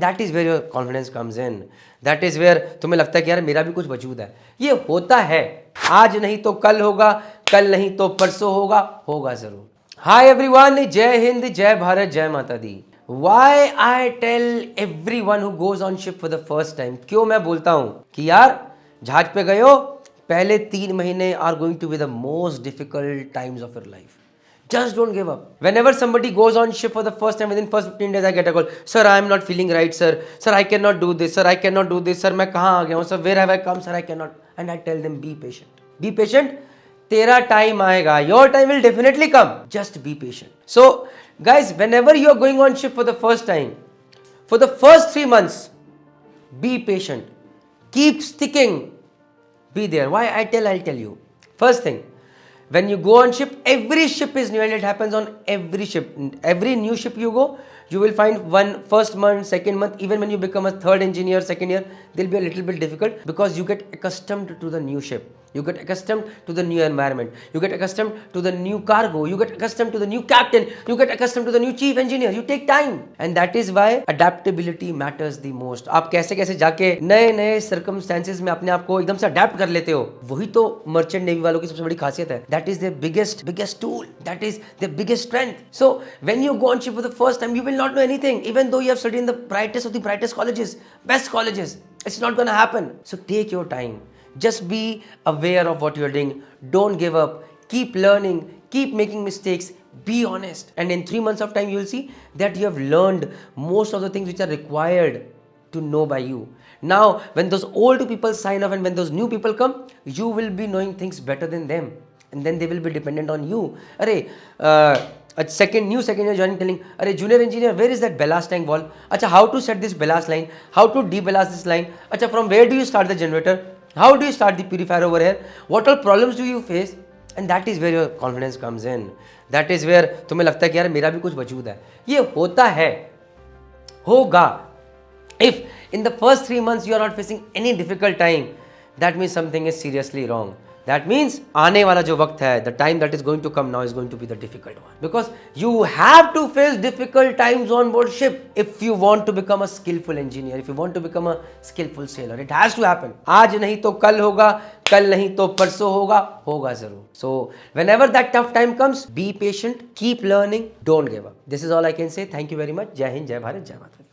That is where your confidence comes in, that is where तुम्हें लगता है कि यार मेरा भी कुछ वजूद है। ये होता है, आज नहीं तो कल होगा, कल नहीं तो परसों होगा, होगा जरूर। हाय एवरीवन, जय हिंद, जय भारत, जय माता दी। Why I tell everyone who goes on ship for the first time, क्यों मैं बोलता हूं कि यार जहाज पे गए हो, पहले 3 महीने are going to be the most difficult times of your life. Just don't give up. Whenever somebody goes on ship for the first time, within first 15 days I get a call, sir I am not feeling right, sir I cannot do this, sir I cannot do this, sir मैं कहाँ आ गया हूँ, sir where have I come, sir I cannot. And I tell them, be patient, तेरा time आएगा, your time will definitely come, just be patient. So guys, whenever you are going on ship for the first time, for the first 3 months, be patient, keep sticking, be there. Why I'll tell you. First thing, when you go on ship, every ship is new, and it happens on every ship. Every new ship you go, you will find one first month, second month, even when you become a third engineer, second year, they'll be a little bit difficult because you get accustomed to the new ship. You get accustomed to the new environment. You get accustomed to the new cargo. You get accustomed to the new captain. You get accustomed to the new chief engineer. You take time. And that is why adaptability matters the most. आप कैसे कैसे जाके नए नए circumstances में अपने आप को एकदम से adapt कर लेते हो, वही तो मर्चेंट नेवी वालों की सबसे बड़ी खासियत है. That is their biggest tool. That is their biggest strength. So when you go on ship for the first time, you will not know anything, even though you have studied in the brightest of the brightest colleges, best colleges. It's not gonna happen. So take your time. Just be aware of what you're doing. Don't give up. Keep learning. Keep making mistakes. Be honest. And in 3 months of time, you will see that you have learned most of the things which are required to know by you. Now, when those old people sign off and when those new people come, you will be knowing things better than them. And then they will be dependent on you. Arey, a new second year joining telling, Arey, junior engineer, where is that ballast tank valve? Acha, how to set this ballast line? How to deballast this line? Acha, from where do you start the generator? How do you start the purifier over here? What all problems do you face? And that is where your confidence comes in. That is where तुम्हें लगता है कि यार मेरा भी कुछ वजूद है। ये होता है, होगा। If in the first 3 months you are not facing any difficult time, that means something is seriously wrong. That means आने वाला जो वक्त है, the time that is going to come now is going to be the difficult one. Because you have to face difficult times on board ship if you want to become a skillful engineer, if you want to become a skillful sailor. It has to happen. आज नहीं तो कल होगा, कल नहीं तो परसों होगा, होगा जरूर. So whenever that tough time comes, be patient, keep learning, don't give up. This is all I can say. Thank you very much. जय हिंद, जय भारत, जय माता दी.